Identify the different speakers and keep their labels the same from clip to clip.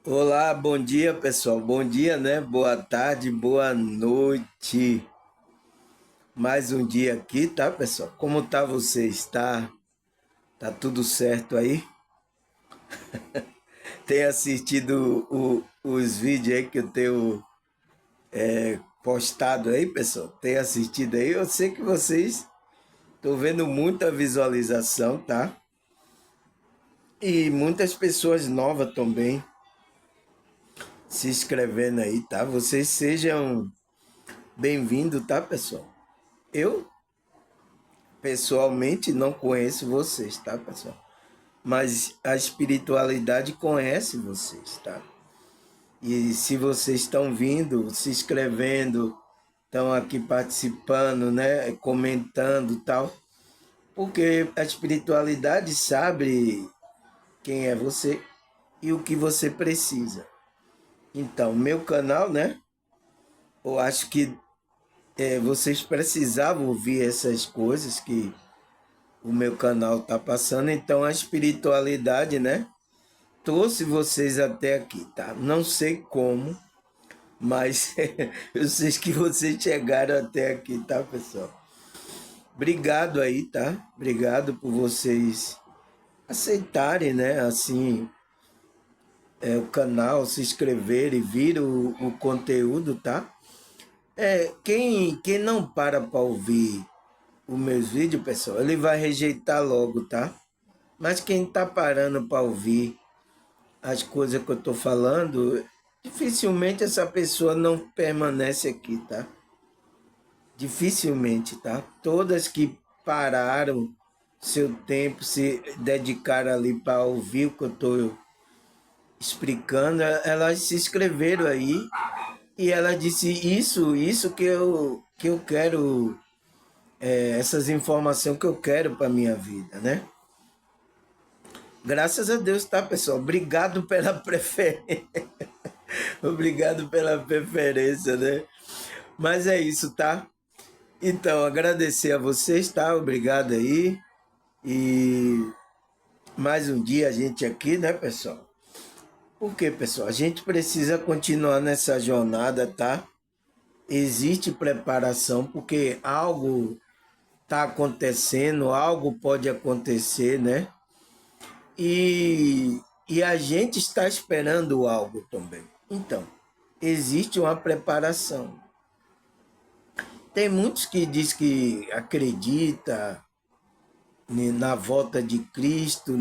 Speaker 1: Olá, bom dia pessoal. Bom dia, né? Boa tarde, boa noite. Mais um dia aqui, tá, pessoal? Como tá vocês? Tá tudo certo aí? Tem assistido os vídeos aí que eu tenho postado aí, pessoal? Tem assistido aí? Eu sei que vocês estão vendo muita visualização, tá? E muitas pessoas novas também se inscrevendo aí, tá? Vocês sejam bem-vindos, tá, pessoal? Eu pessoalmente não conheço vocês, tá, pessoal? Mas a espiritualidade conhece vocês, tá? E se vocês estão vindo, se inscrevendo, estão aqui participando, né, comentando, tal, porque a espiritualidade sabe quem é você e o que você precisa. Então, meu canal, né? Eu acho que vocês precisavam ouvir essas coisas que o meu canal tá passando, então a espiritualidade, né? Trouxe vocês até aqui, tá? Não sei como, mas eu sei que vocês chegaram até aqui, tá, pessoal? Obrigado aí, tá? Obrigado por vocês aceitarem, né? Assim, o canal, se inscreverem, vir o conteúdo, tá? Quem não para ouvir os meus vídeos, pessoal, ele vai rejeitar logo, tá? Mas quem tá parando para ouvir as coisas que eu tô falando, dificilmente essa pessoa não permanece aqui, tá? Dificilmente, tá? Todas que pararam seu tempo, se dedicaram ali para ouvir o que eu tô explicando, elas se inscreveram aí e ela disse isso que eu quero, essas informações que eu quero para minha vida, né? Graças a Deus, tá, pessoal? Obrigado pela preferência. Obrigado pela preferência, né? Mas é isso, tá? Então, agradecer a vocês, tá? Obrigado aí. E mais um dia a gente aqui, né, pessoal? Por quê, pessoal? A gente precisa continuar nessa jornada, tá? Existe preparação, porque algo tá acontecendo, algo pode acontecer, né? E a gente está esperando algo também. Então, existe uma preparação. Tem muitos que diz que acredita na volta de Cristo,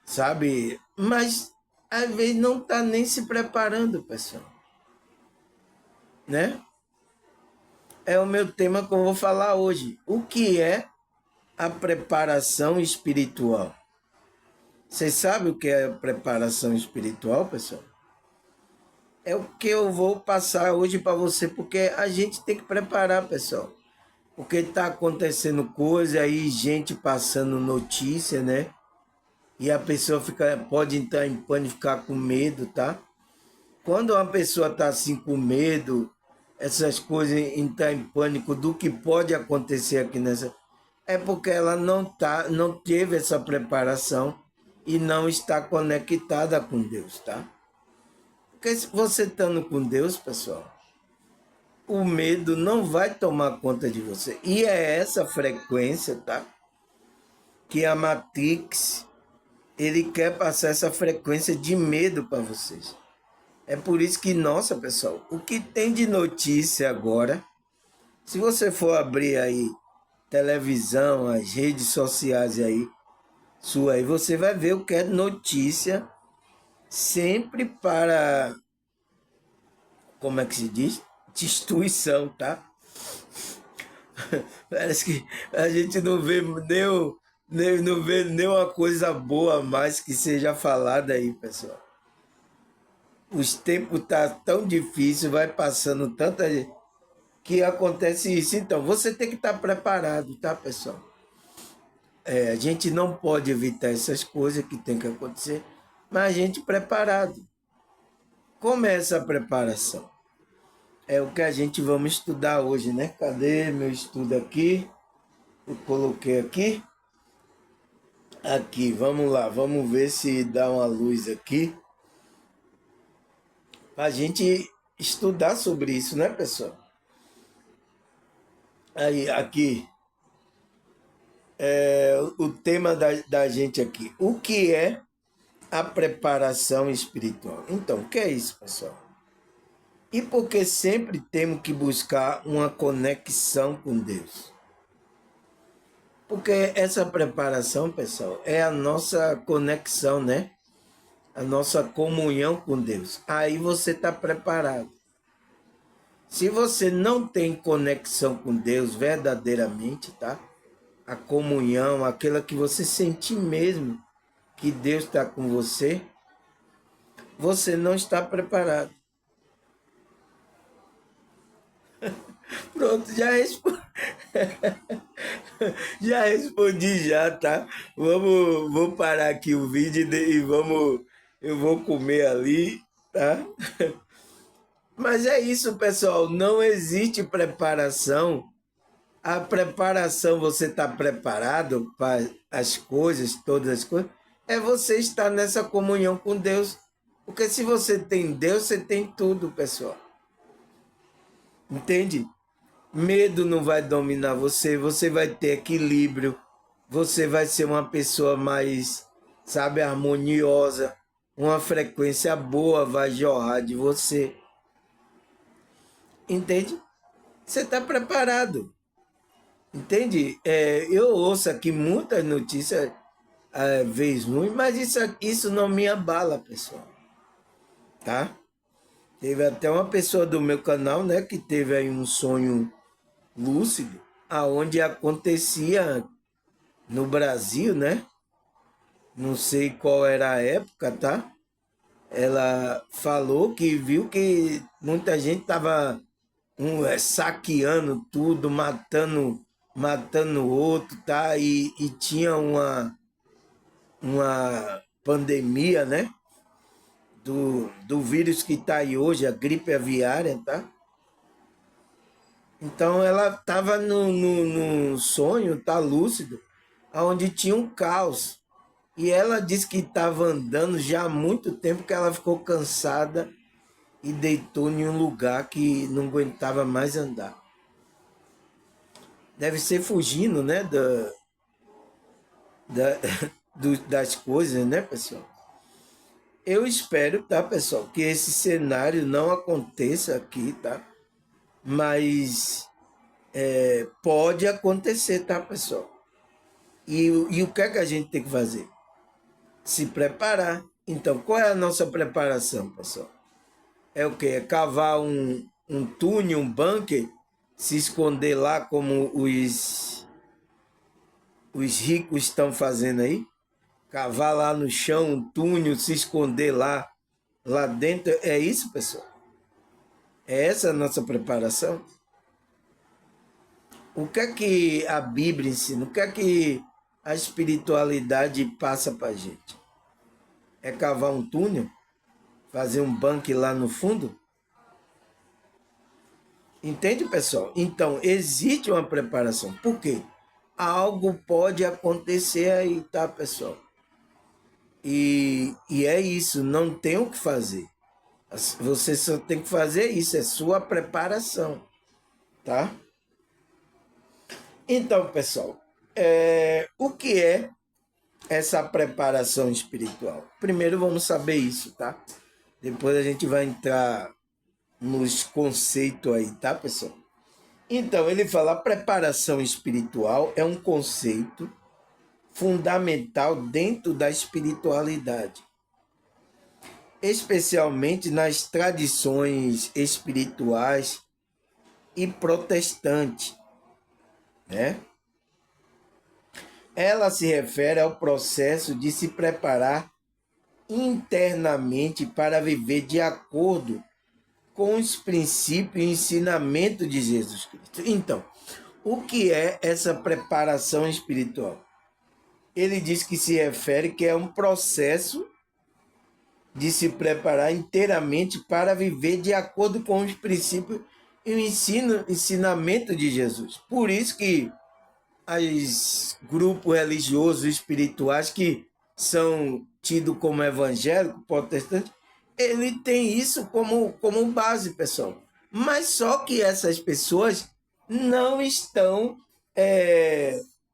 Speaker 1: sabe? Mas às vezes não está nem se preparando, pessoal, né? É o meu tema que eu vou falar hoje. O que é a preparação espiritual? Vocês sabem o que é a preparação espiritual, pessoal? É o que eu vou passar hoje para você, porque a gente tem que preparar, pessoal. Porque está acontecendo coisa aí, gente passando notícia, né? E a pessoa pode entrar em pânico, ficar com medo, tá? Quando uma pessoa está assim com medo, essas coisas, entrar em pânico do que pode acontecer aqui nessa, é porque ela não teve essa preparação e não está conectada com Deus, tá? Porque se você estando com Deus, pessoal, o medo não vai tomar conta de você. E é essa frequência, tá? Que a Matrix, ele quer passar essa frequência de medo para vocês. É por isso que, nossa, pessoal, o que tem de notícia agora, se você for abrir aí televisão, as redes sociais aí, sua aí, você vai ver o que é notícia sempre para, como é que se diz? Destruição, tá? Parece que a gente não vê não vê nenhuma coisa boa mais que seja falada aí, pessoal. Os tempos tá tão difícil, vai passando tanta que acontece isso. Então, você tem que estar preparado, tá, pessoal? A gente não pode evitar essas coisas que tem que acontecer, mas a gente preparado. Como é essa preparação? É o que a gente vamos estudar hoje, né? Cadê meu estudo aqui? Eu coloquei aqui. Aqui, vamos lá, vamos ver se dá uma luz aqui. para a gente estudar sobre isso, né, pessoal? Aí, aqui, o tema da gente aqui. O que é a preparação espiritual? Então, o que é isso, pessoal? E por que sempre temos que buscar uma conexão com Deus? Porque essa preparação, pessoal, é a nossa conexão, né? A nossa comunhão com Deus. Aí você está preparado. Se você não tem conexão com Deus verdadeiramente, tá? A comunhão, aquela que você sente mesmo que Deus está com você, você não está preparado. Pronto, já respondi já, tá? Vou parar aqui o vídeo e eu vou comer ali, tá? Mas é isso, pessoal, não existe preparação. A preparação, você está preparado para as coisas, todas as coisas, é você estar nessa comunhão com Deus. Porque se você tem Deus, você tem tudo, pessoal. Entende? Medo não vai dominar você, você vai ter equilíbrio, você vai ser uma pessoa mais, sabe, harmoniosa, uma frequência boa vai jorrar de você. Entende? Você está preparado. Entende? Eu ouço aqui muitas notícias, vez ruim, mas isso não me abala, pessoal. Tá? Teve até uma pessoa do meu canal, né, que teve aí um sonho lúcido, aonde acontecia no Brasil, né? Não sei qual era a época, tá? Ela falou que viu que muita gente estava saqueando tudo, matando o outro, tá? E tinha uma pandemia, né? Do vírus que está aí hoje, a gripe aviária, tá? Então ela estava no sonho, tá lúcido, onde tinha um caos. E ela disse que estava andando já há muito tempo, que ela ficou cansada e deitou em um lugar que não aguentava mais andar. Deve ser fugindo, né, da, das coisas, né, pessoal? Eu espero, tá, pessoal, que esse cenário não aconteça aqui, tá? Mas pode acontecer, tá, pessoal? E o que é que a gente tem que fazer? Se preparar. Então, qual é a nossa preparação, pessoal? É o quê? É cavar um túnel, um bunker, se esconder lá como os ricos estão fazendo aí? Cavar lá no chão um túnel, se esconder lá dentro. É isso, pessoal? É essa a nossa preparação? O que é que a Bíblia ensina? O que é que a espiritualidade passa para a gente? É cavar um túnel? Fazer um bunker lá no fundo? Entende, pessoal? Então, existe uma preparação. Por quê? Algo pode acontecer aí, tá, pessoal? E é isso, não tem o que fazer. Você só tem que fazer isso, é sua preparação, tá? Então, pessoal, o que é essa preparação espiritual? Primeiro vamos saber isso, tá? Depois a gente vai entrar nos conceitos aí, tá, pessoal? Então, ele fala, a preparação espiritual é um conceito fundamental dentro da espiritualidade, especialmente nas tradições espirituais e protestantes, né? Ela se refere ao processo de se preparar internamente para viver de acordo com os princípios e ensinamento de Jesus Cristo. Então, o que é essa preparação espiritual? Ele diz que se refere que é um processo de se preparar inteiramente para viver de acordo com os princípios e o ensinamento de Jesus. Por isso que os grupos religiosos espirituais que são tidos como evangélicos, protestantes, ele tem isso como base, pessoal. Mas só que essas pessoas não estão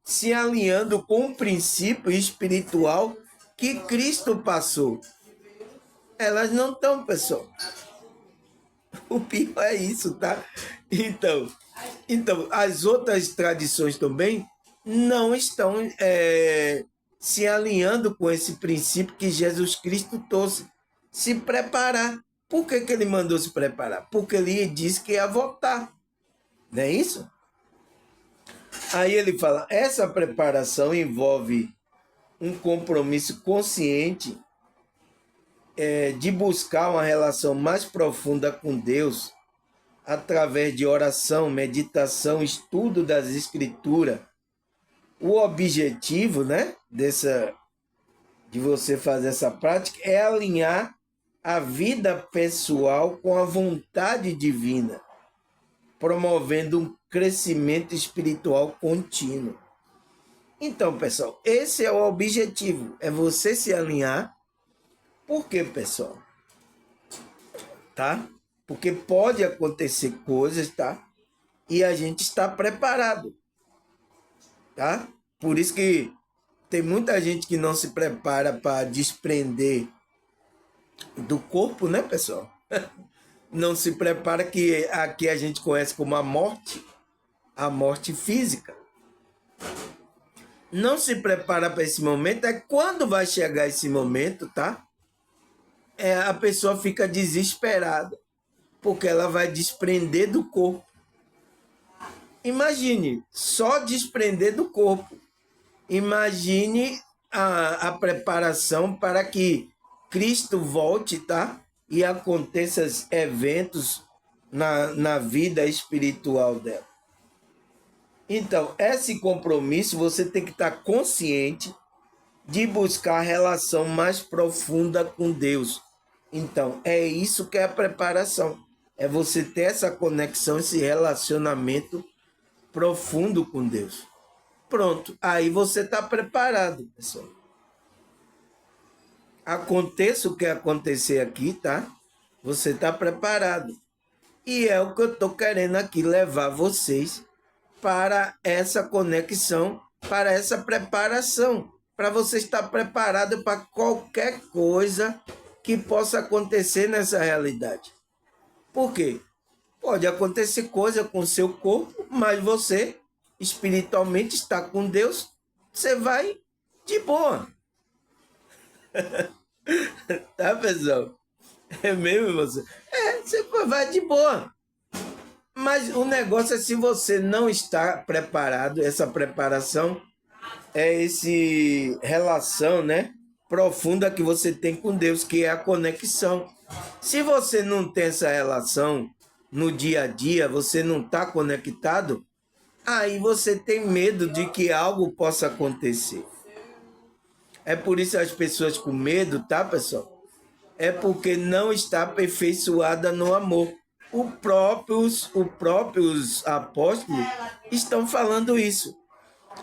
Speaker 1: se alinhando com o princípio espiritual que Cristo passou. Elas não estão, pessoal. O pior é isso, tá? Então, as outras tradições também não estão se alinhando com esse princípio que Jesus Cristo trouxe. Se preparar. Por que ele mandou se preparar? Porque ele disse que ia voltar. Não é isso? Aí ele fala, essa preparação envolve um compromisso consciente de buscar uma relação mais profunda com Deus através de oração, meditação, estudo das Escrituras. O objetivo, né, de você fazer essa prática é alinhar a vida pessoal com a vontade divina, promovendo um crescimento espiritual contínuo. Então, pessoal, esse é o objetivo, é você se alinhar. Por quê, pessoal? Tá? Porque pode acontecer coisas, tá? E a gente está preparado, tá? Por isso que tem muita gente que não se prepara para desprender do corpo, né, pessoal? Não se prepara, que aqui a gente conhece como a morte física. Não se prepara para esse momento, é quando vai chegar esse momento, tá? A pessoa fica desesperada, porque ela vai desprender do corpo. Imagine, só desprender do corpo. Imagine a preparação para que Cristo volte, tá? E aconteçam eventos na vida espiritual dela. Então, esse compromisso você tem que estar consciente de buscar relação mais profunda com Deus. Então, é isso que é a preparação. É você ter essa conexão, esse relacionamento profundo com Deus. Pronto, aí você está preparado, pessoal. Aconteça o que acontecer aqui, tá? Você está preparado. E é o que eu estou querendo aqui levar vocês para essa conexão, para essa preparação, para você estar preparado para qualquer coisa que possa acontecer nessa realidade. Por quê? Pode acontecer coisa com o seu corpo, mas você espiritualmente está com Deus, você vai de boa. Tá, pessoal? É mesmo, você? Você vai de boa. Mas o negócio é, se você não está preparado, essa preparação é esse relação, né, profunda que você tem com Deus, que é a conexão. Se você não tem essa relação no dia a dia, você não está conectado, aí você tem medo de que algo possa acontecer. É por isso as pessoas com medo, tá, pessoal? É porque não está aperfeiçoada no amor. Os próprios apóstolos estão falando isso.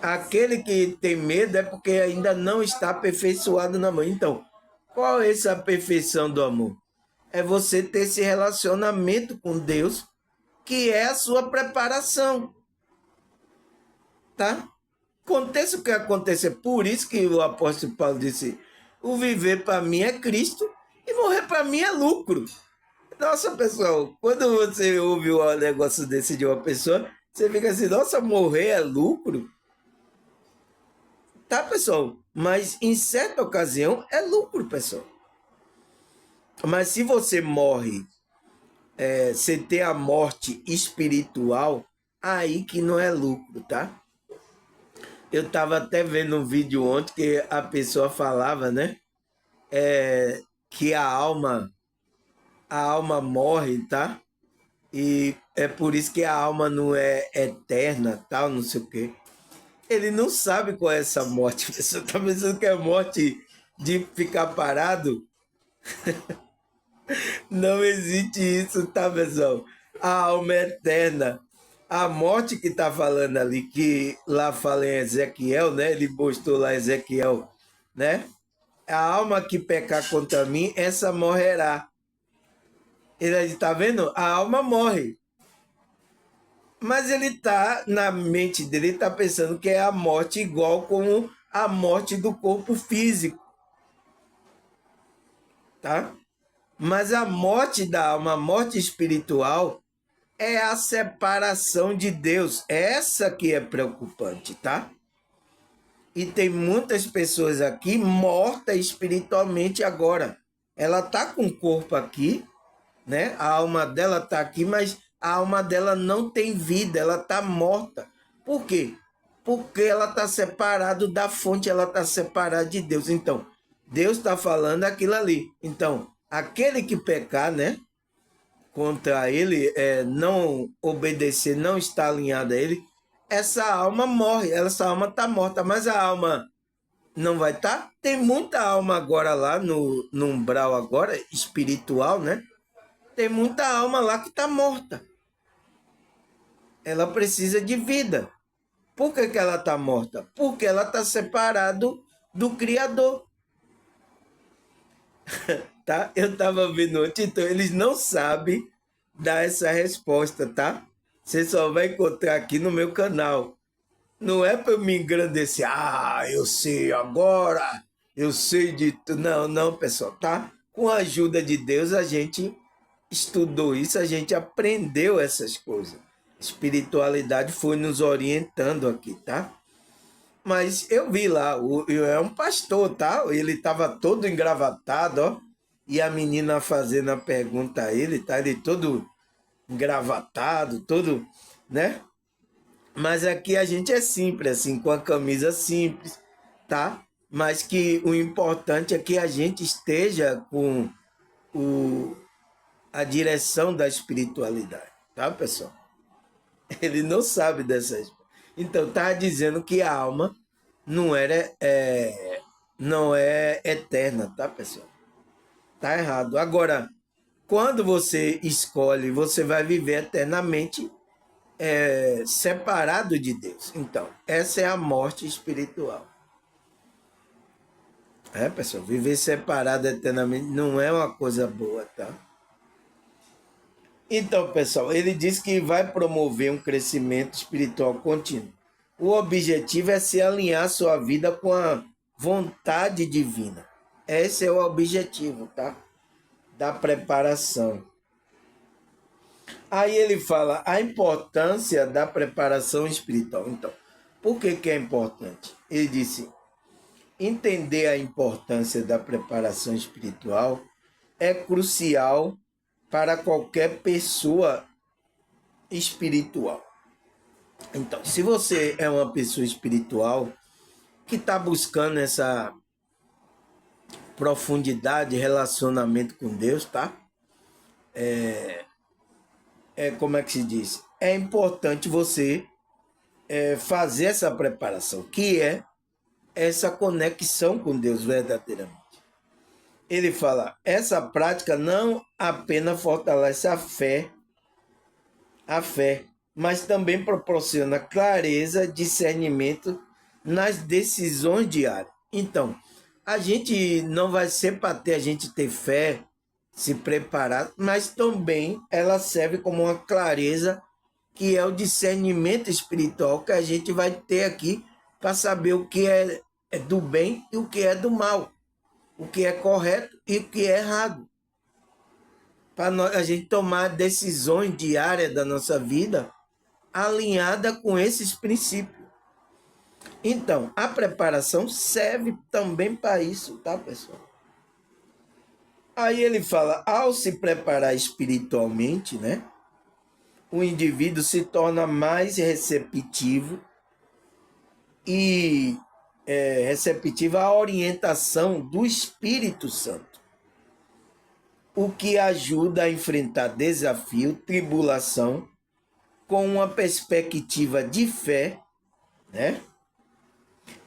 Speaker 1: Aquele que tem medo é porque ainda não está aperfeiçoado no amor. Então, qual é essa perfeição do amor? É você ter esse relacionamento com Deus, que é a sua preparação. Tá? Aconteça o que acontecer. Por isso que o apóstolo Paulo disse, o viver para mim é Cristo e morrer para mim é lucro. Nossa, pessoal, quando você ouve um negócio desse de uma pessoa, você fica assim, nossa, morrer é lucro? Tá, pessoal? Mas em certa ocasião é lucro, pessoal. Mas se você morre, você tem a morte espiritual, aí que não é lucro, tá? Eu estava até vendo um vídeo ontem que a pessoa falava, né? Que a alma morre, tá? E é por isso que a alma não é eterna, tal, não sei o quê. Ele não sabe qual é essa morte. A pessoa está pensando que é morte de ficar parado. Não existe isso, tá, pessoal? A alma é eterna. A morte que está falando ali, que lá fala em Ezequiel, né? Ele postou lá Ezequiel, né? A alma que pecar contra mim, essa morrerá. Ele está vendo? A alma morre. Mas ele está, na mente dele, está pensando que é a morte igual como a morte do corpo físico. Tá? Mas a morte da alma, a morte espiritual, é a separação de Deus. Essa que é preocupante, tá? E tem muitas pessoas aqui mortas espiritualmente agora. Ela tá com o corpo aqui, né? A alma dela tá aqui, mas a alma dela não tem vida, ela tá morta. Por quê? Porque ela tá separada da fonte, ela tá separada de Deus. Então, Deus está falando aquilo ali. Então, aquele que pecar, né? Contra ele, não obedecer, não estar alinhado a ele, essa alma morre, essa alma está morta, mas a alma não vai estar? Tem muita alma agora lá no umbral agora, espiritual, né? Tem muita alma lá que está morta. Ela precisa de vida. Por que ela está morta? Porque ela está separada do Criador. Tá? Eu estava vendo ontem, então eles não sabem dar essa resposta, tá? Você só vai encontrar aqui no meu canal. Não é para eu me engrandecer. Ah, eu sei agora, eu sei de tudo. Não, não, pessoal, tá? Com a ajuda de Deus, a gente estudou isso, a gente aprendeu essas coisas. Espiritualidade foi nos orientando aqui, tá? Mas eu vi lá, é um pastor, tá? Ele estava todo engravatado, ó. E a menina fazendo a pergunta a ele, tá? Ele todo engravatado, todo, né? Mas aqui a gente é simples, assim, com a camisa simples, tá? Mas que o importante é que a gente esteja com o, a direção da espiritualidade, tá, pessoal? Ele não sabe dessas. Então, tá dizendo que a alma não era, não é eterna, tá, pessoal? Tá errado. Agora, quando você escolhe, você vai viver eternamente separado de Deus. Então, essa é a morte espiritual. Pessoal, viver separado eternamente não é uma coisa boa, tá? Então, pessoal, ele diz que vai promover um crescimento espiritual contínuo. O objetivo é se alinhar sua vida com a vontade divina. Esse é o objetivo, tá? Da preparação. Aí ele fala a importância da preparação espiritual. Então, por que é importante? Ele disse, entender a importância da preparação espiritual é crucial para qualquer pessoa espiritual. Então, se você é uma pessoa espiritual que está buscando essa profundidade, relacionamento com Deus, tá? Como é que se diz? É importante você fazer essa preparação, que é essa conexão com Deus verdadeiramente. Ele fala, essa prática não apenas fortalece a fé, mas também proporciona clareza, discernimento nas decisões diárias. Então, a gente não vai ser para ter a gente ter fé, se preparar, mas também ela serve como uma clareza que é o discernimento espiritual que a gente vai ter aqui para saber o que é do bem e o que é do mal, o que é correto e o que é errado. Para a gente tomar decisões diárias da nossa vida alinhada com esses princípios. Então, a preparação serve também para isso, tá, pessoal? Aí ele fala, ao se preparar espiritualmente, né, o indivíduo se torna mais receptivo e receptivo à orientação do Espírito Santo, o que ajuda a enfrentar desafio, tribulação, com uma perspectiva de fé, né?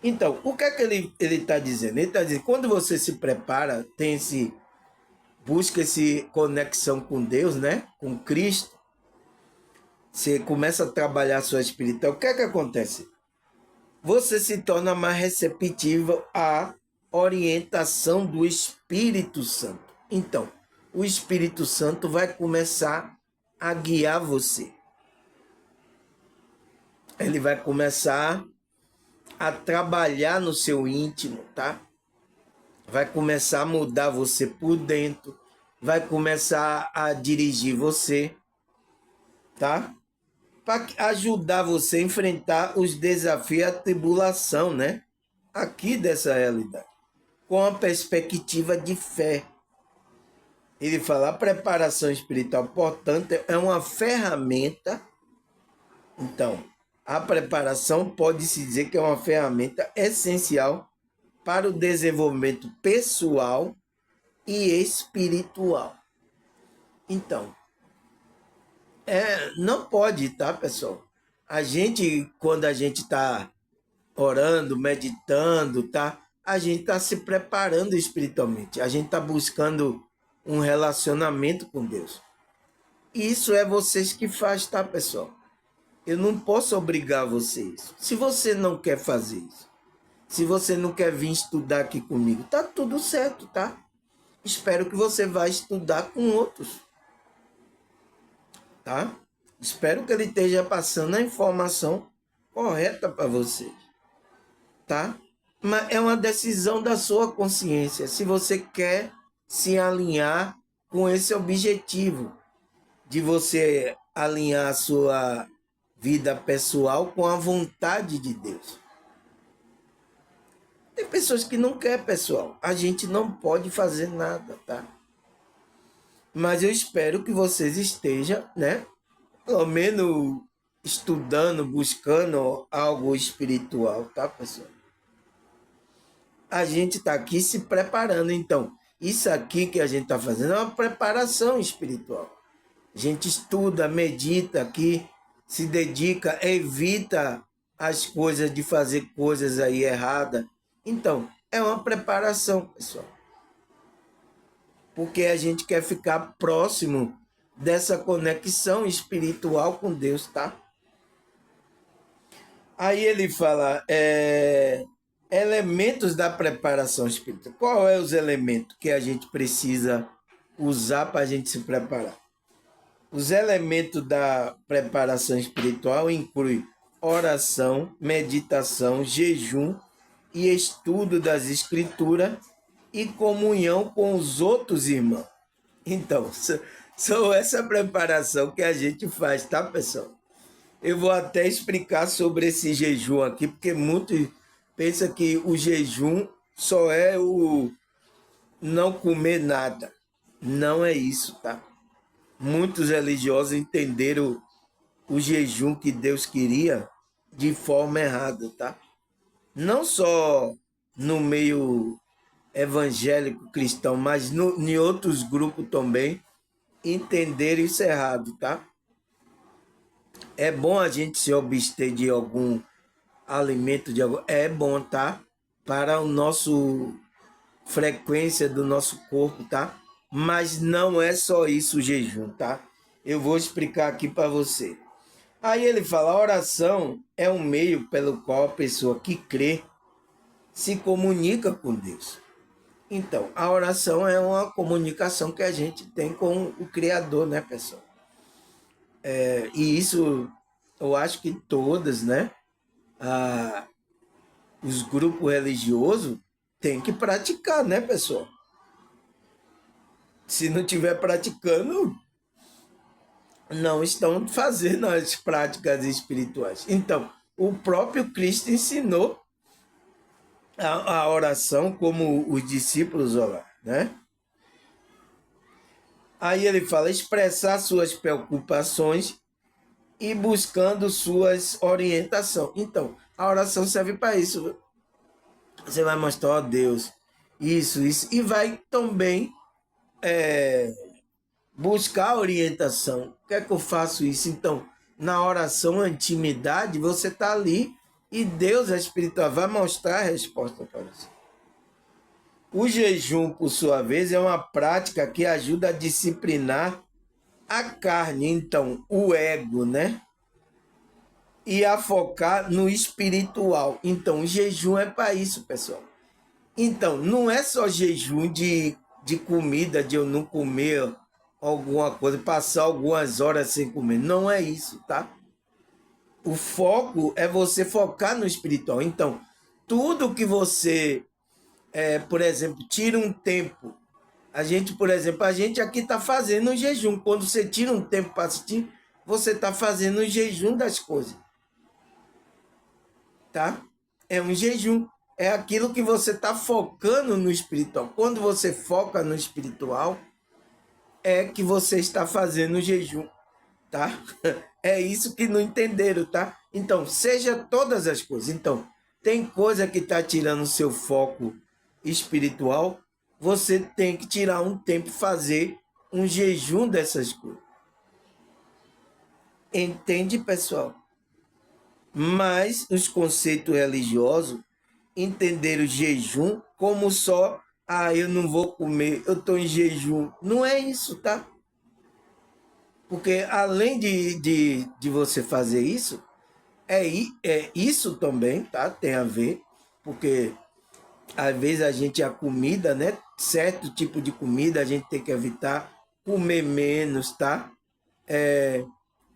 Speaker 1: Então, o que é que ele está dizendo? Ele está dizendo, quando você se prepara, busca essa conexão com Deus, né? Com Cristo, você começa a trabalhar a sua espiritual, o que é que acontece? Você se torna mais receptivo à orientação do Espírito Santo. Então, o Espírito Santo vai começar a guiar você. Ele vai começar a trabalhar no seu íntimo, tá? Vai começar a mudar você por dentro, vai começar a dirigir você, tá? Para ajudar você a enfrentar os desafios e a tribulação, né? Aqui dessa realidade, com a perspectiva de fé. Ele fala, a preparação espiritual, portanto, é uma ferramenta. Então, a preparação pode-se dizer que é uma ferramenta essencial para o desenvolvimento pessoal e espiritual. Então, não pode, tá, pessoal? A gente, quando a gente está orando, meditando, tá? A gente está se preparando espiritualmente. A gente está buscando um relacionamento com Deus. Isso é vocês que fazem, tá, pessoal? Eu não posso obrigar vocês. Se você não quer fazer isso, se você não quer vir estudar aqui comigo, tá tudo certo, tá? Espero que você vá estudar com outros, tá? Espero que ele esteja passando a informação correta para você, tá? Mas é uma decisão da sua consciência, se você quer se alinhar com esse objetivo de você alinhar a sua vida pessoal com a vontade de Deus. Tem pessoas que não querem, pessoal. A gente não pode fazer nada, tá? Mas eu espero que vocês estejam, né? Pelo menos estudando, buscando algo espiritual, tá, pessoal? A gente está aqui se preparando. Então, isso aqui que a gente está fazendo é uma preparação espiritual. A gente estuda, medita aqui, se dedica, evita as coisas de fazer coisas aí erradas. Então, é uma preparação, pessoal. Porque a gente quer ficar próximo dessa conexão espiritual com Deus, tá? Aí ele fala, elementos da preparação espiritual. Qual é os elementos que a gente precisa usar para a gente se preparar? Os elementos da preparação espiritual incluem oração, meditação, jejum e estudo das escrituras e comunhão com os outros irmãos. Então, são essa preparação que a gente faz, tá, pessoal? Eu vou até explicar sobre esse jejum aqui, porque muitos pensam que o jejum só é o não comer nada. Não é isso, tá? Muitos religiosos entenderam o jejum que Deus queria de forma errada, tá? Não só no meio evangélico cristão, mas em outros grupos também entenderam isso errado, tá? É bom a gente se abster de algum alimento, é bom, tá? Para o nosso frequência do nosso corpo, tá? Mas não é só isso o jejum, tá? Eu vou explicar aqui para você. Aí ele fala, a oração é um meio pelo qual a pessoa que crê se comunica com Deus. Então, a oração é uma comunicação que a gente tem com o Criador, né, pessoal? E isso, eu acho que todas, né, os grupos religiosos têm que praticar, né, pessoal? Se não estiver praticando, não estão fazendo as práticas espirituais. Então, o próprio Cristo ensinou a oração como os discípulos oraram, né? Aí ele fala expressar suas preocupações e buscando suas orientações. Então, a oração serve para isso. Você vai mostrar a Deus isso, e vai também buscar orientação. O que é que eu faço isso? Então, na oração, a intimidade, você está ali e Deus, a espiritual, vai mostrar a resposta para você. O jejum, por sua vez, é uma prática que ajuda a disciplinar a carne, então, o ego, né? E a focar no espiritual. Então, o jejum é para isso, pessoal. Então, não é só jejum de de comida, de eu não comer alguma coisa, passar algumas horas sem comer. Não é isso, tá? O foco é você focar no espiritual. Então, tudo que você, por exemplo, tira um tempo. A gente, por exemplo, a gente aqui está fazendo um jejum. Quando você tira um tempo para assistir, você está fazendo um jejum das coisas, tá? É um jejum. É aquilo que você está focando no espiritual. Quando você foca no espiritual, é que você está fazendo o jejum, tá? É isso que não entenderam, tá? Então, seja todas as coisas. Então, tem coisa que está tirando o seu foco espiritual, você tem que tirar um tempo e fazer um jejum dessas coisas. Entende, pessoal? Mas os conceitos religiosos entenderam o jejum como só, eu não vou comer, eu estou em jejum. Não é isso, tá? Porque além de você fazer isso, é isso também, tá? Tem a ver, porque às vezes a comida, né? Certo tipo de comida a gente tem que evitar, comer menos, tá?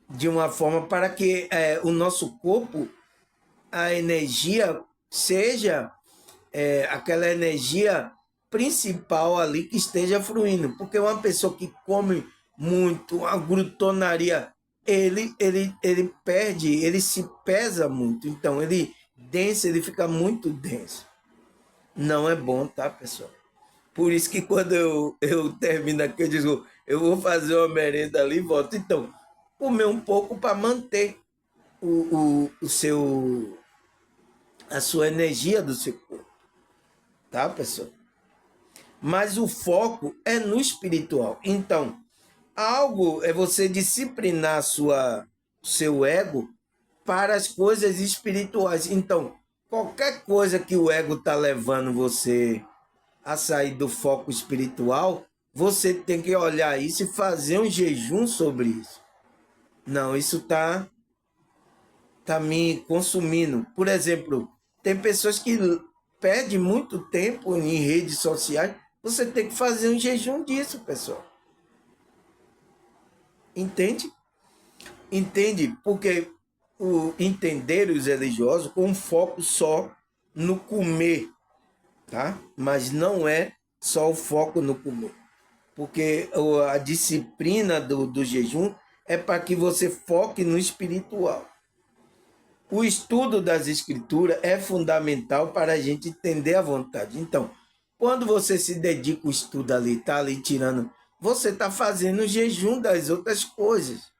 Speaker 1: De uma forma para que o nosso corpo, a energia seja aquela energia principal ali que esteja fluindo. Porque uma pessoa que come muito, a glutonaria, ele perde, ele se pesa muito. Então, ele denso, ele fica muito denso. Não é bom, tá, pessoal? Por isso que quando eu termino aqui, eu digo, eu vou fazer uma merenda ali e volto. Então, comer um pouco para manter o seu, a sua energia do seu corpo, tá, pessoal? Mas o foco é no espiritual. Então, algo é você disciplinar seu ego para as coisas espirituais. Então, qualquer coisa que o ego está levando você a sair do foco espiritual, você tem que olhar isso e fazer um jejum sobre isso. Não, isso tá me consumindo. Por exemplo, tem pessoas que perdem muito tempo em redes sociais. Você tem que fazer um jejum disso, pessoal. Entende? Entende? Porque entender os religiosos com um foco só no comer, tá? Mas não é só o foco no comer. Porque a disciplina do jejum é para que você foque no espiritual. O estudo das escrituras é fundamental para a gente entender a vontade. Então, quando você se dedica ao estudo ali, está ali tirando, você está fazendo o jejum das outras coisas.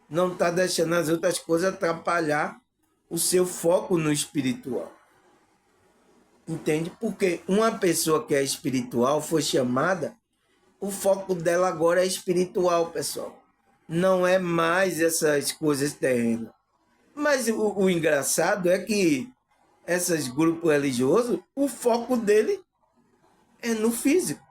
Speaker 1: Não está deixando as outras coisas atrapalhar o seu foco no espiritual. Entende? Porque uma pessoa que é espiritual foi chamada, o foco dela agora é espiritual, pessoal. Não é mais essas coisas terrenas. Mas o engraçado é que esses grupos religiosos, o foco dele é no físico.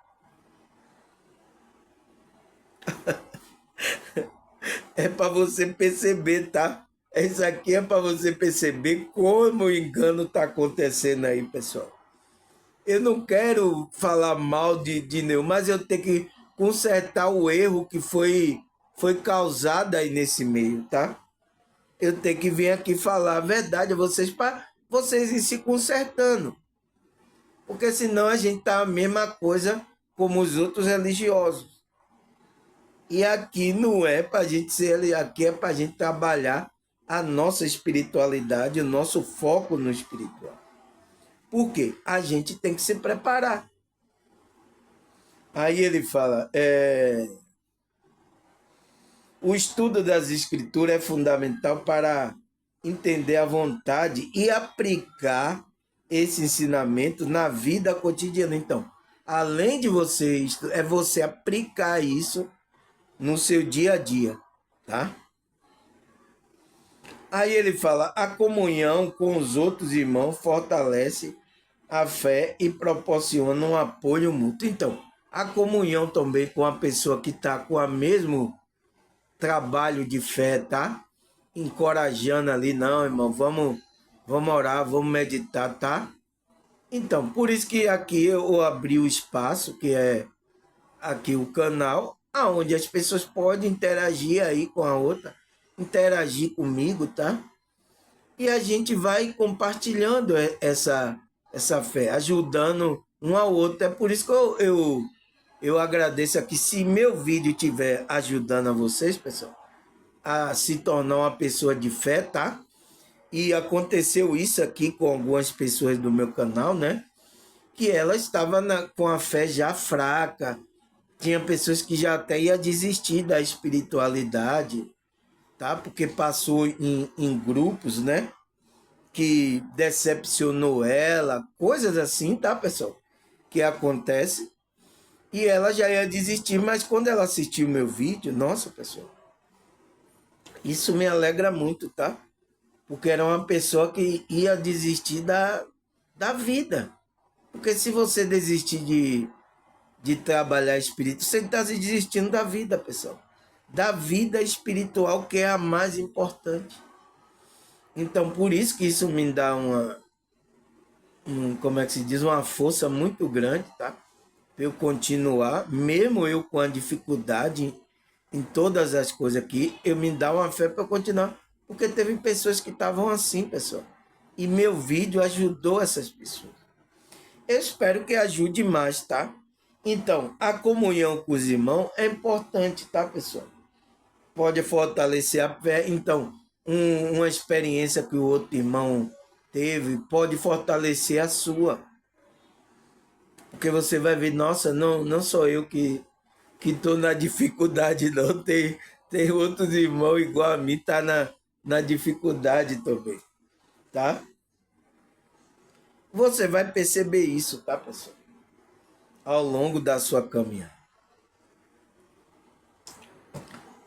Speaker 1: É para você perceber, tá? Isso aqui é para você perceber como o engano está acontecendo aí, pessoal. Eu não quero falar mal de nenhum, mas eu tenho que consertar o erro que foi causado aí nesse meio, tá? Eu tenho que vir aqui falar a verdade a vocês para vocês ir se consertando. Porque senão a gente tá a mesma coisa como os outros religiosos. E aqui não é para a gente ser, aqui é para a gente trabalhar a nossa espiritualidade, o nosso foco no espiritual. Por quê? A gente tem que se preparar. Aí ele fala, o estudo das escrituras é fundamental para entender a vontade e aplicar esse ensinamento na vida cotidiana. Então, além de você, é você aplicar isso no seu dia a dia, tá? Aí ele fala, a comunhão com os outros irmãos fortalece a fé e proporciona um apoio mútuo. Então, a comunhão também com a pessoa que está com o mesmo trabalho de fé, tá? Encorajando ali, não, irmão, vamos orar, vamos meditar, tá? Então, por isso que aqui eu abri o espaço, que é aqui o canal, aonde as pessoas podem interagir aí com a outra, interagir comigo, tá? E a gente vai compartilhando essa fé, ajudando um ao outro. É por isso que eu agradeço aqui. Se meu vídeo estiver ajudando a vocês, pessoal, a se tornar uma pessoa de fé, tá? E aconteceu isso aqui com algumas pessoas do meu canal, né? Que ela estava com a fé já fraca. Tinha pessoas que já até ia desistir da espiritualidade, tá? Porque passou em grupos, né? Que decepcionou ela, coisas assim, tá, pessoal? Que acontece. E ela já ia desistir, mas quando ela assistiu o meu vídeo, nossa, pessoal, isso me alegra muito, tá? Porque era uma pessoa que ia desistir da vida. Porque se você desistir de trabalhar espírito, você está desistindo da vida, pessoal. Da vida espiritual, que é a mais importante. Então, por isso que isso me dá como é que se diz, uma força muito grande, tá? Para eu continuar, mesmo eu com a dificuldade em todas as coisas aqui, eu me dá uma fé para continuar. Porque teve pessoas que estavam assim, pessoal. E meu vídeo ajudou essas pessoas. Eu espero que ajude mais, tá? Então, a comunhão com os irmãos é importante, tá, pessoal? Pode fortalecer a fé. Então, uma experiência que o outro irmão teve pode fortalecer a sua. Porque você vai ver, nossa, não sou eu que estou na dificuldade, não. Tem outros irmãos igual a mim, tá na dificuldade também, tá? Você vai perceber isso, tá, pessoal? Ao longo da sua caminhada.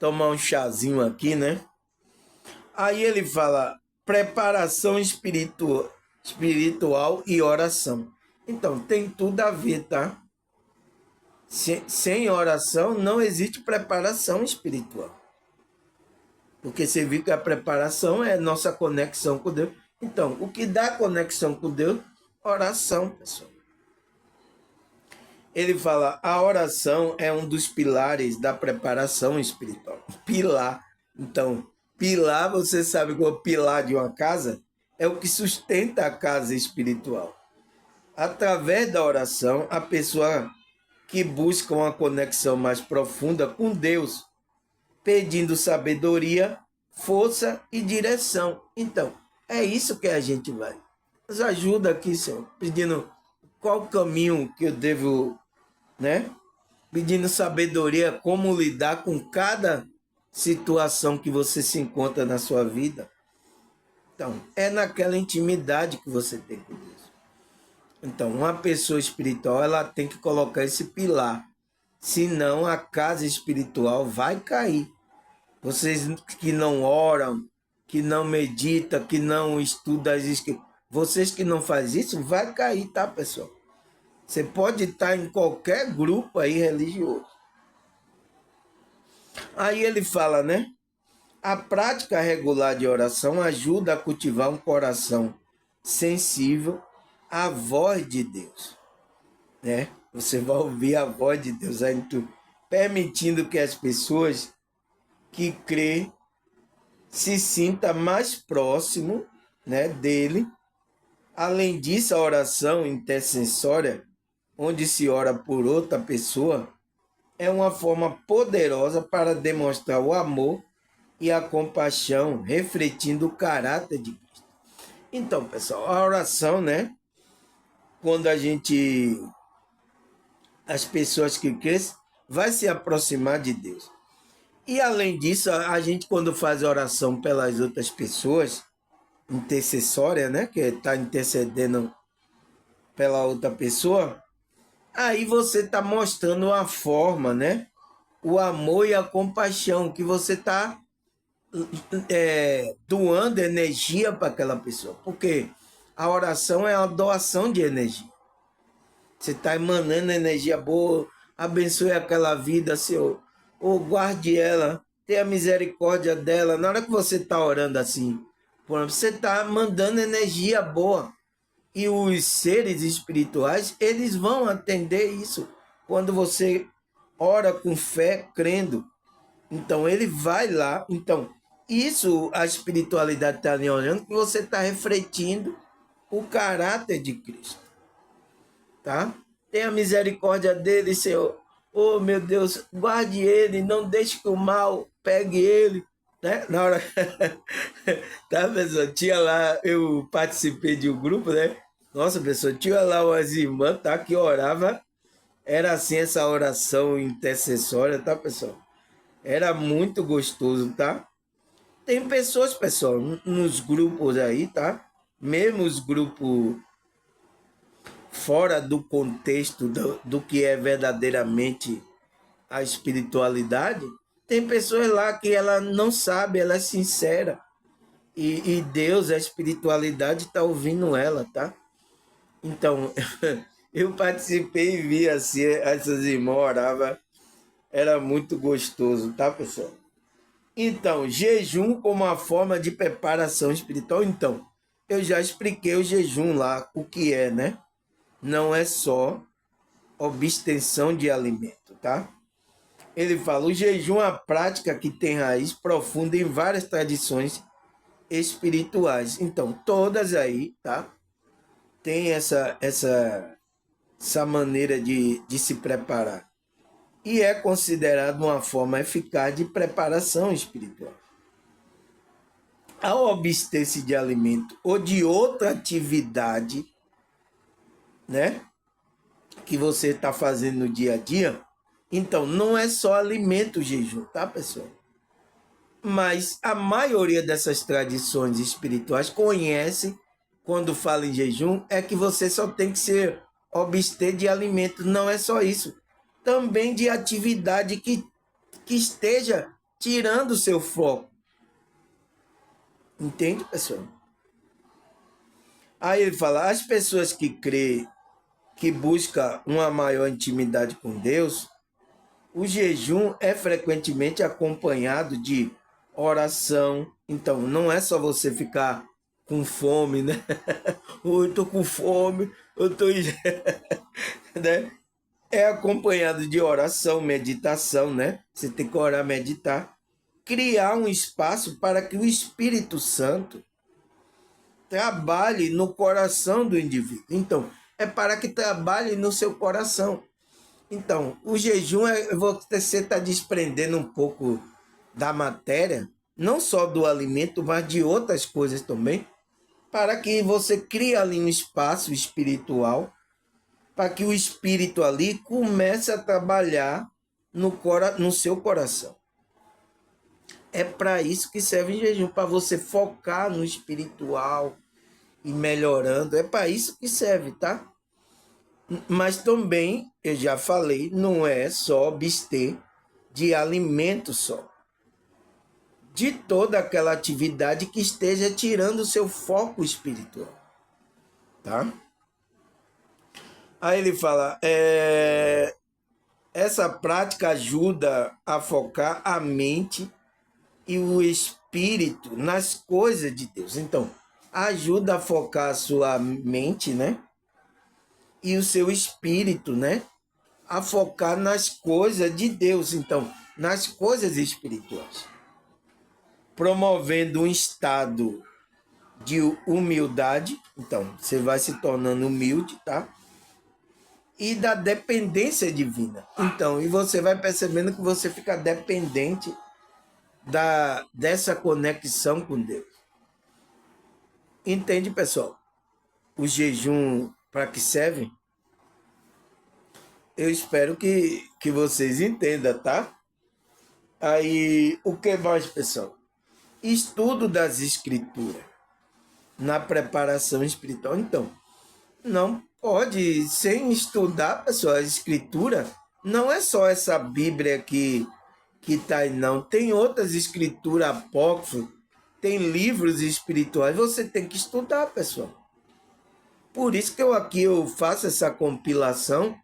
Speaker 1: Tomar um chazinho aqui, né? Aí ele fala preparação espiritual e oração. Então, tem tudo a ver, tá? Sem oração não existe preparação espiritual. Porque você viu que a preparação é nossa conexão com Deus. Então, o que dá conexão com Deus? Oração, pessoal. Ele fala, a oração é um dos pilares da preparação espiritual. Pilar. Então, pilar, você sabe qual é o pilar de uma casa? É o que sustenta a casa espiritual. Através da oração, a pessoa que busca uma conexão mais profunda com Deus, pedindo sabedoria, força e direção. Então, é isso que a gente vai. Nos ajuda aqui, Senhor, pedindo qual caminho que eu devo, né? Pedindo sabedoria, como lidar com cada situação que você se encontra na sua vida. Então, é naquela intimidade que você tem com Deus. Então, uma pessoa espiritual, ela tem que colocar esse pilar. Senão, a casa espiritual vai cair. Vocês que não oram, que não meditam, que não estudam as escrituras, vocês que não fazem isso, vai cair, tá, pessoal? Você pode estar em qualquer grupo aí religioso. Aí ele fala, né? A prática regular de oração ajuda a cultivar um coração sensível à voz de Deus, né? Você vai ouvir a voz de Deus, aí, permitindo que as pessoas que crê se sinta mais próximo, né, dele. Além disso, a oração intercessória, onde se ora por outra pessoa, é uma forma poderosa para demonstrar o amor e a compaixão, refletindo o caráter de Cristo. Então, pessoal, a oração, né, quando as pessoas que crescem, vai se aproximar de Deus. E além disso, a gente quando faz oração pelas outras pessoas, intercessória, né, que está intercedendo pela outra pessoa, aí você está mostrando a forma, né, o amor e a compaixão que você está doando energia para aquela pessoa, porque a oração é uma doação de energia. Você está emanando energia boa, abençoe aquela vida, Senhor, ou guarde ela, tenha misericórdia dela. Na hora que você está orando assim, você está mandando energia boa. E os seres espirituais, eles vão atender isso quando você ora com fé, crendo. Então ele vai lá. Então, isso a espiritualidade está lhe olhando, que você está refletindo o caráter de Cristo. Tá? Tenha misericórdia dele, Senhor. Oh, meu Deus, guarde ele, não deixe que o mal pegue ele. Né? Na hora. Tá, pessoal? Tinha lá, eu participei de um grupo, né? Nossa, pessoal, tinha lá umas irmãs, tá? Que orava. Era assim essa oração intercessória, tá, pessoal? Era muito gostoso, tá? Tem pessoas, pessoal, nos grupos aí, tá? Mesmo os grupos fora do contexto do que é verdadeiramente a espiritualidade, tem pessoas lá que ela não sabe, ela é sincera. E Deus, a espiritualidade, está ouvindo ela, tá? Então, eu participei e vi assim, essas irmãs oravam, era muito gostoso, tá, pessoal? Então, jejum como uma forma de preparação espiritual. Então, eu já expliquei o jejum lá, o que é, né? Não é só abstenção de alimento, tá? Ele fala, o jejum é uma prática que tem raiz profunda em várias tradições espirituais. Então, todas aí, tá? Tem essa maneira de se preparar. E é considerado uma forma eficaz de preparação espiritual. Ao abster-se de alimento ou de outra atividade, né, que você está fazendo no dia a dia, então não é só alimento o jejum, tá, pessoal? Mas a maioria dessas tradições espirituais conhece, quando fala em jejum, é que você só tem que se abster de alimento. Não é só isso. Também de atividade que esteja tirando o seu foco. Entende, pessoal? Aí ele fala, as pessoas que crê, que buscam uma maior intimidade com Deus, o jejum é frequentemente acompanhado de oração. Então, não é só você ficar com fome, né? Eu tô com fome, eu tô... né? É acompanhado de oração, meditação, né? Você tem que orar, meditar. Criar um espaço para que o Espírito Santo trabalhe no coração do indivíduo. Então, é para que trabalhe no seu coração. Então, o jejum é você está desprendendo um pouco da matéria, não só do alimento, mas de outras coisas também, para que você crie ali um espaço espiritual, para que o espírito ali comece a trabalhar no seu coração. É para isso que serve o jejum, para você focar no espiritual e melhorando. É para isso que serve, tá? Mas também, eu já falei, não é só abster de alimento só. De toda aquela atividade que esteja tirando o seu foco espiritual. Tá? Aí ele fala, essa prática ajuda a focar a mente e o espírito nas coisas de Deus. Então, ajuda a focar a sua mente, né? E o seu espírito, né? A focar nas coisas de Deus, então, nas coisas espirituais, promovendo um estado de humildade, então, você vai se tornando humilde, tá? E da dependência divina. Então, e você vai percebendo que você fica dependente dessa conexão com Deus. Entende, pessoal? O jejum para que serve? Eu espero que vocês entendam, tá? Aí, o que mais, pessoal? Estudo das escrituras na preparação espiritual. Então, não pode, sem estudar, pessoal, a escritura, não é só essa Bíblia que está aí, não. Tem outras escrituras apócrifas, tem livros espirituais, você tem que estudar, pessoal. Por isso que eu faço essa compilação,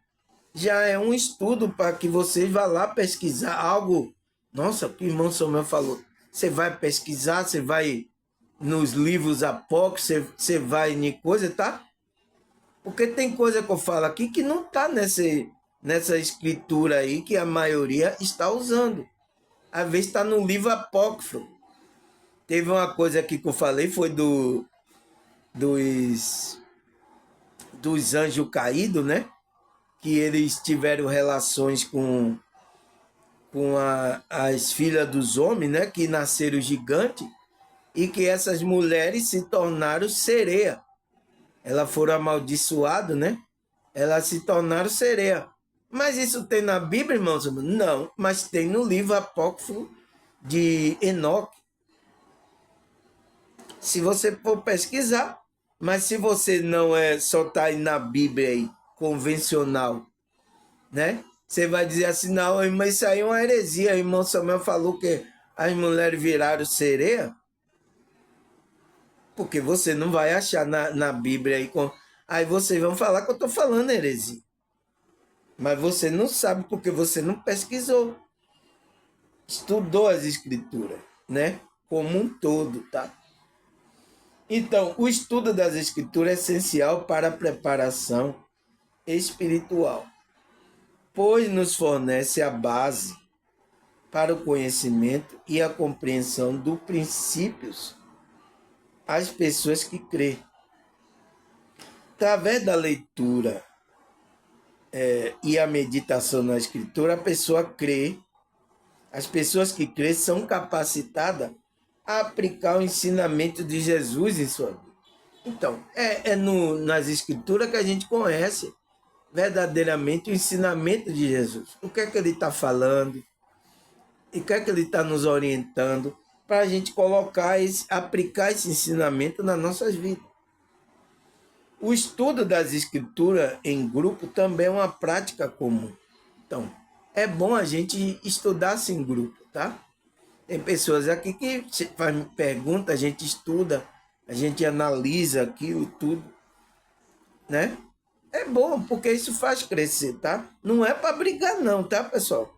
Speaker 1: já é um estudo para que vocês vá lá pesquisar algo. Nossa, o que o irmão Samuel falou. Você vai pesquisar, você vai nos livros apócrifos, você vai em coisa, tá? Porque tem coisa que eu falo aqui que não está nessa escritura aí que a maioria está usando. Às vezes está no livro apócrifo. Teve uma coisa aqui que eu falei, foi dos anjos caídos, né? Que eles tiveram relações com as filhas dos homens, né? Que nasceram gigantes, e que essas mulheres se tornaram sereia. Elas foram amaldiçoadas, né? Elas se tornaram sereia. Mas isso tem na Bíblia, irmãos? Não, mas tem no livro apócrifo de Enoque. Se você for pesquisar, mas se você não só está aí na Bíblia aí, convencional, né? Você vai dizer assim, não, mas isso aí é uma heresia. O irmão Samuel falou que as mulheres viraram sereia, porque você não vai achar na Bíblia aí. Aí vocês vão falar que eu estou falando heresia. Mas você não sabe porque você não pesquisou. Estudou as escrituras, né? Como um todo, tá? Então, o estudo das escrituras é essencial para a preparação espiritual, pois nos fornece a base para o conhecimento e a compreensão dos princípios às pessoas que crêem. Através da leitura e a meditação na escritura, a pessoa crê, as pessoas que crêem são capacitadas a aplicar o ensinamento de Jesus em sua vida. Então, nas escrituras que a gente conhece verdadeiramente o ensinamento de Jesus. O que é que ele está falando? E o que é que ele está nos orientando para a gente aplicar esse ensinamento nas nossas vidas. O estudo das escrituras em grupo também é uma prática comum. Então, é bom a gente estudar em grupo, tá? Tem pessoas aqui que faz pergunta, a gente estuda, a gente analisa aquilo tudo, né? É bom, porque isso faz crescer, tá? Não é para brigar não, tá, pessoal?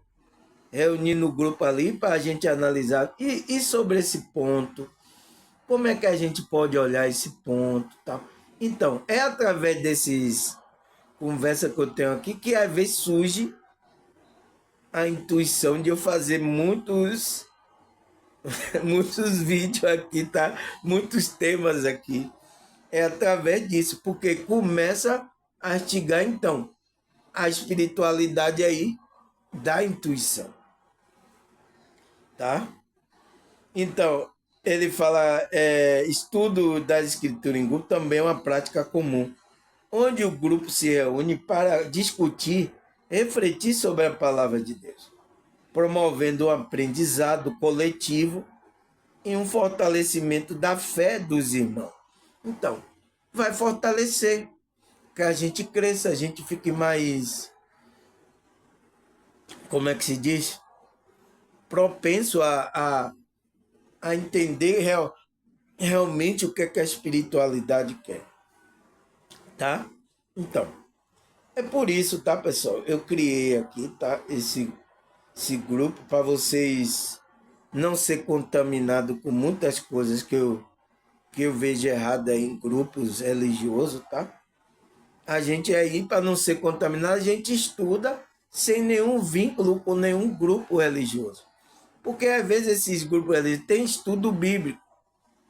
Speaker 1: Reunir no grupo ali para a gente analisar. E sobre esse ponto, como é que a gente pode olhar esse ponto, tá? Então, é através desses conversas que eu tenho aqui que às vezes surge a intuição de eu fazer muitos muitos vídeos aqui, tá? Muitos temas aqui. É através disso, porque começa a instigar, então, a espiritualidade aí da intuição, tá? Então, ele fala, estudo das escrituras em grupo também é uma prática comum, onde o grupo se reúne para discutir, refletir sobre a palavra de Deus, promovendo um aprendizado coletivo e um fortalecimento da fé dos irmãos. Então, vai fortalecer, que a gente cresça, a gente fique mais, como é que se diz? Propenso a entender realmente o que é que a espiritualidade quer, tá? Então, é por isso, tá, pessoal? Eu criei aqui, tá? Esse grupo para vocês não ser contaminado com muitas coisas que eu vejo errada em grupos religiosos, tá? A gente aí, para não ser contaminado, a gente estuda sem nenhum vínculo com nenhum grupo religioso. Porque às vezes esses grupos religiosos têm estudo bíblico,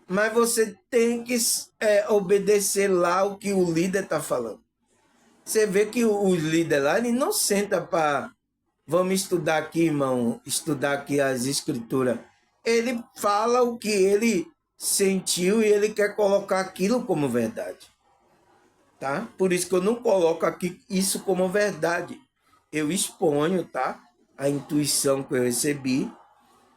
Speaker 1: mas você tem que obedecer lá o que o líder está falando. Você vê que os líderes lá, ele não senta para vamos estudar aqui, irmão, estudar aqui as escrituras. Ele fala o que ele sentiu e ele quer colocar aquilo como verdade. Tá? Por isso que eu não coloco aqui isso como verdade. Eu exponho, tá? A intuição que eu recebi,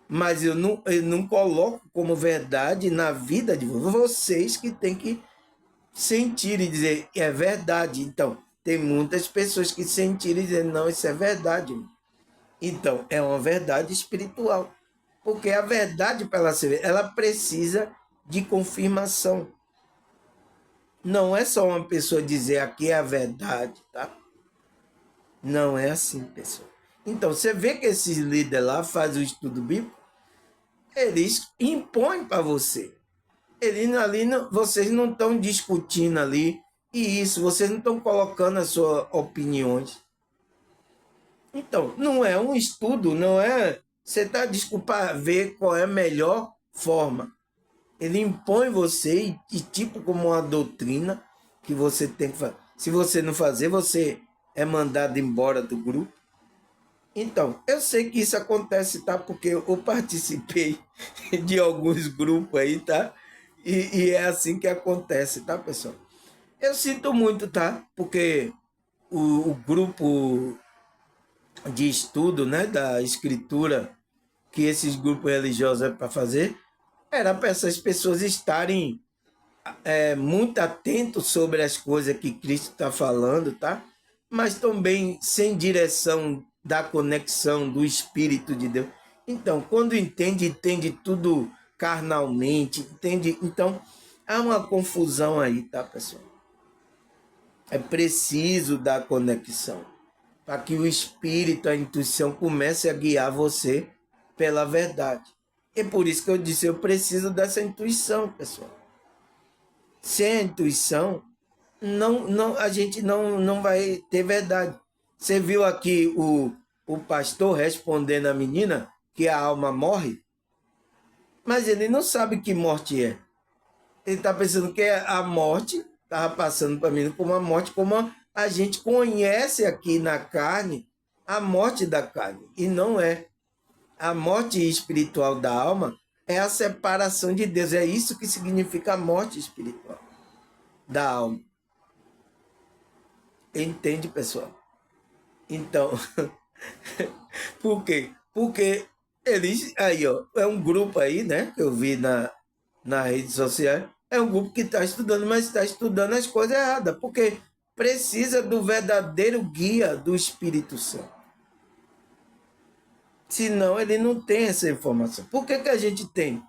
Speaker 1: mas eu não coloco como verdade na vida de vocês que tem que sentir e dizer é verdade. Então, tem muitas pessoas que sentiram e dizem, não, isso é verdade. Então, é uma verdade espiritual. Porque a verdade, para ela ser, ela precisa de confirmação. Não é só uma pessoa dizer aqui é a verdade, tá? Não é assim, pessoal. Então, você vê que esses líderes lá fazem o estudo bíblico, eles impõem para você. Eles ali, vocês não estão discutindo ali, e isso, vocês não estão colocando as suas opiniões. Então, não é um estudo, não é. Você está, desculpa, ver qual é a melhor forma. Ele impõe você e tipo como uma doutrina que você tem que fazer. Se você não fazer, você é mandado embora do grupo. Então, eu sei que isso acontece, tá? Porque eu participei de alguns grupos aí, tá? E é assim que acontece, tá, pessoal? Eu sinto muito, tá? Porque o grupo de estudo, né, da escritura que esses grupos religiosos é para fazer, era para essas pessoas estarem muito atentos sobre as coisas que Cristo está falando, tá? Mas também sem direção da conexão do Espírito de Deus. Então, quando entende tudo carnalmente, entende? Então, há uma confusão aí, tá, pessoal? É preciso da conexão para que o Espírito, a intuição comece a guiar você pela verdade. E por isso que eu disse, eu preciso dessa intuição, pessoal. Sem a intuição, a gente não vai ter verdade. Você viu aqui o pastor respondendo à menina que a alma morre, mas ele não sabe que morte é. Ele está pensando que a morte estava passando para mim como a morte, como a gente conhece aqui na carne, a morte da carne. E não é. A morte espiritual da alma é a separação de Deus. É isso que significa a morte espiritual da alma. Entende, pessoal? Então, por quê? Porque eles, aí, ó, é um grupo aí, né, que eu vi na rede social, é um grupo que está estudando, mas está estudando as coisas erradas, porque precisa do verdadeiro guia do Espírito Santo. Senão ele não tem essa informação. Por que, que a gente tem?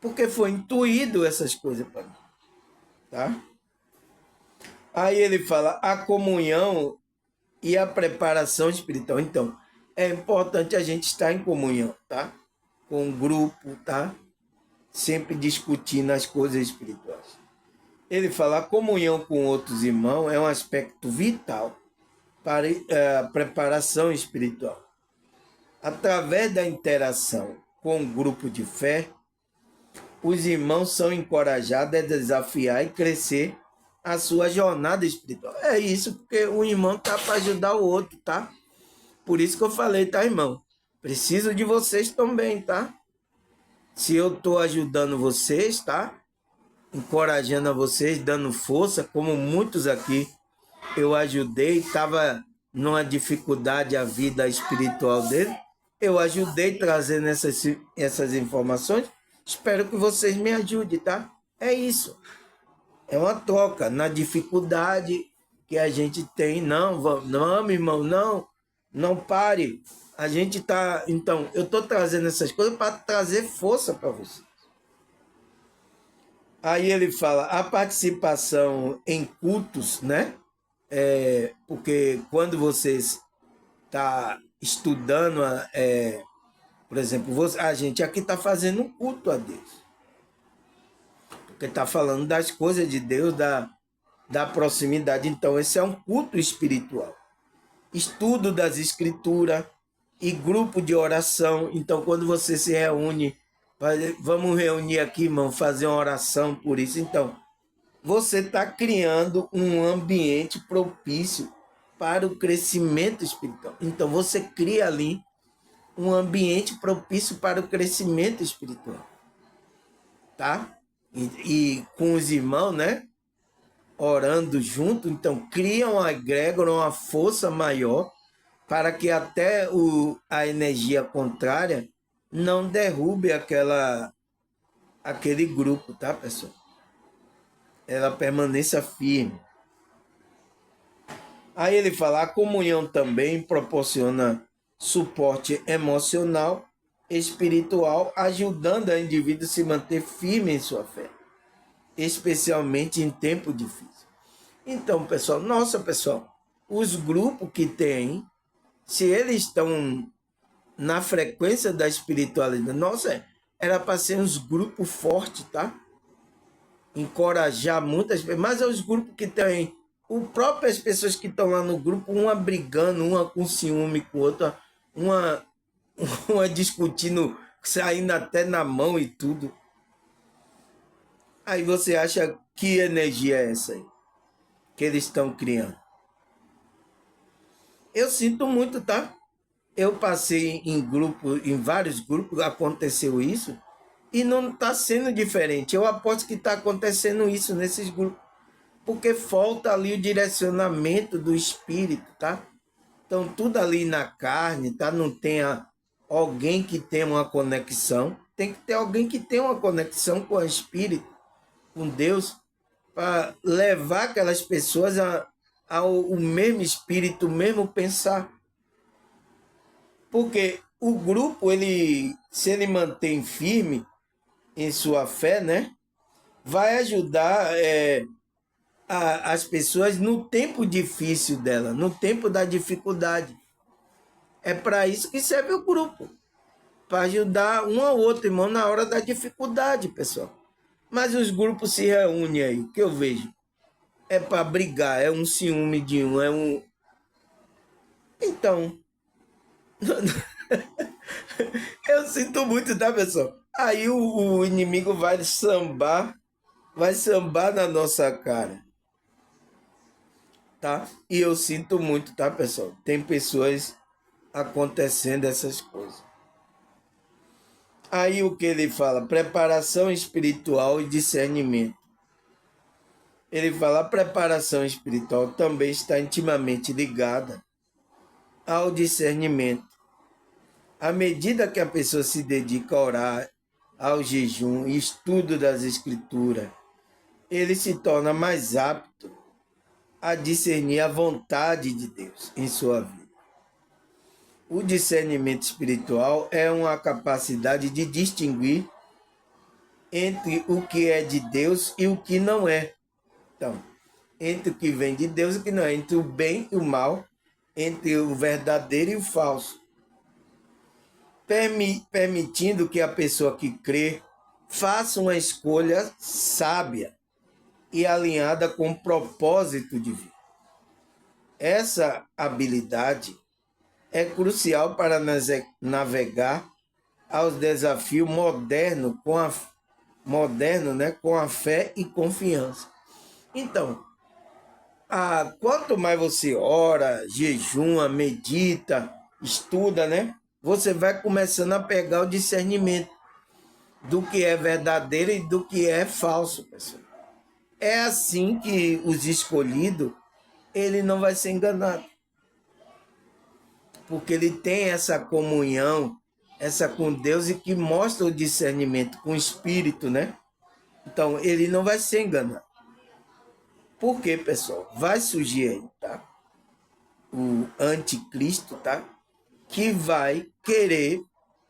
Speaker 1: Porque foi intuído essas coisas para mim, tá? Aí ele fala a comunhão e a preparação espiritual. Então, é importante a gente estar em comunhão, tá? Com o grupo, tá? Sempre discutindo as coisas espirituais. Ele fala a comunhão com outros irmãos é um aspecto vital para a preparação espiritual. Através da interação com o grupo de fé, os irmãos são encorajados a desafiar e crescer a sua jornada espiritual. É isso, porque o irmão tá para ajudar o outro, tá? Por isso que eu falei, tá, irmão? Preciso de vocês também, tá? Se eu tô ajudando vocês, tá? Encorajando a vocês, dando força, como muitos aqui eu ajudei, estava numa dificuldade a vida espiritual dele, eu ajudei trazendo essas informações, espero que vocês me ajudem, tá? É isso, é uma troca na dificuldade que a gente tem, não, irmão, não pare, a gente tá, então, eu tô trazendo essas coisas para trazer força para você. Aí ele fala, a participação em cultos, né? Porque quando você está estudando, por exemplo, a gente aqui está fazendo um culto a Deus, porque está falando das coisas de Deus, da proximidade. Então, esse é um culto espiritual. Estudo das escrituras e grupo de oração. Então, quando você se reúne, vamos reunir aqui, irmão, fazer uma oração por isso. Então, você está criando um ambiente propício para o crescimento espiritual. Então, você cria ali um ambiente propício para o crescimento espiritual, tá? E com os irmãos, né? Orando junto, então cria uma egrégora, uma força maior para que até a energia contrária não derrube aquele grupo, tá, pessoal? Ela permaneça firme. Aí ele fala, a comunhão também proporciona suporte emocional, espiritual, ajudando a indivíduo a se manter firme em sua fé, especialmente em tempo difícil. Então, pessoal, os grupos que tem, se eles estão na frequência da espiritualidade, nossa, era para ser uns grupos fortes, tá? Encorajar muitas pessoas, mas é os grupos que têm próprias pessoas que estão lá no grupo, uma brigando, uma com ciúme com outra, uma, uma discutindo, saindo até na mão e tudo. Aí você acha que energia é essa aí que eles estão criando? Eu sinto muito, tá? Eu passei em grupo, em vários grupos, aconteceu isso, e não está sendo diferente. Eu aposto que está acontecendo isso nesses grupos, porque falta ali o direcionamento do espírito, tá? Então, tudo ali na carne, tá? Não tem alguém que tenha uma conexão. Tem que ter alguém que tenha uma conexão com o espírito, com Deus, para levar aquelas pessoas ao mesmo espírito, o mesmo pensar. Porque o grupo, se ele mantém firme em sua fé, né? Vai ajudar as pessoas no tempo difícil dela, no tempo da dificuldade. É para isso que serve o grupo, para ajudar um ao outro, irmão, na hora da dificuldade, pessoal. Mas os grupos se reúnem aí, o que eu vejo é para brigar, é um ciúme de um, é um. Então, eu sinto muito, tá, pessoal? Aí o inimigo vai sambar na nossa cara, tá? E eu sinto muito, tá, pessoal? Tem pessoas acontecendo essas coisas. Aí o que ele fala? Preparação espiritual e discernimento. Ele fala, a preparação espiritual também está intimamente ligada ao discernimento. À medida que a pessoa se dedica a orar, ao jejum e estudo das escrituras, ele se torna mais apto a discernir a vontade de Deus em sua vida. O discernimento espiritual é uma capacidade de distinguir entre o que é de Deus e o que não é. Então, entre o que vem de Deus e o que não é, entre o bem e o mal, entre o verdadeiro e o falso, permitindo que a pessoa que crê faça uma escolha sábia e alinhada com o propósito de vida. Essa habilidade é crucial para navegar aos desafios modernos com a fé e confiança. Então, quanto mais você ora, jejuma, medita, estuda, né? Você vai começando a pegar o discernimento do que é verdadeiro e do que é falso, pessoal. É assim que os escolhidos, ele não vai ser enganado. Porque ele tem essa comunhão, essa com Deus e que mostra o discernimento com o Espírito, né? Então, ele não vai ser enganado. Por quê, pessoal? Vai surgir aí, tá? O anticristo, tá? Que vai querer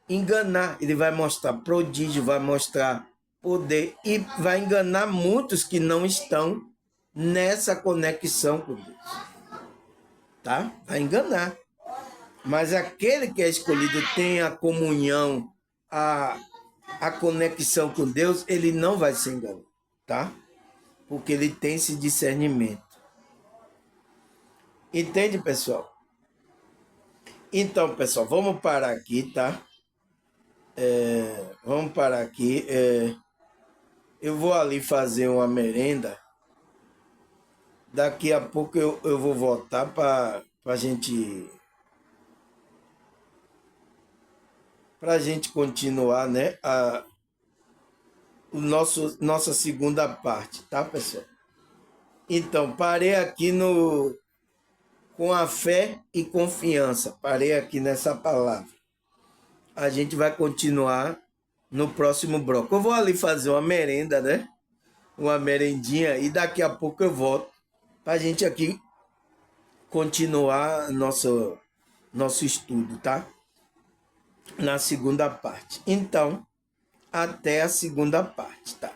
Speaker 1: enganar. Ele vai mostrar prodígio, vai mostrar poder e vai enganar muitos que não estão nessa conexão com Deus. Tá? Vai enganar. Mas aquele que é escolhido tem a comunhão, a conexão com Deus, ele não vai se enganar, tá? Porque ele tem esse discernimento. Entende, pessoal? Então, pessoal, vamos parar aqui, tá? Vamos parar aqui. Eu vou ali fazer uma merenda. Daqui a pouco eu vou voltar para a gente continuar, né? Nossa segunda parte, tá, pessoal? Então, parei aqui com a fé e confiança. Parei aqui nessa palavra. A gente vai continuar no próximo bloco. Eu vou ali fazer uma merenda, né? Uma merendinha e daqui a pouco eu volto para a gente aqui continuar nosso estudo, tá? Na segunda parte. Então, até a segunda parte, tá?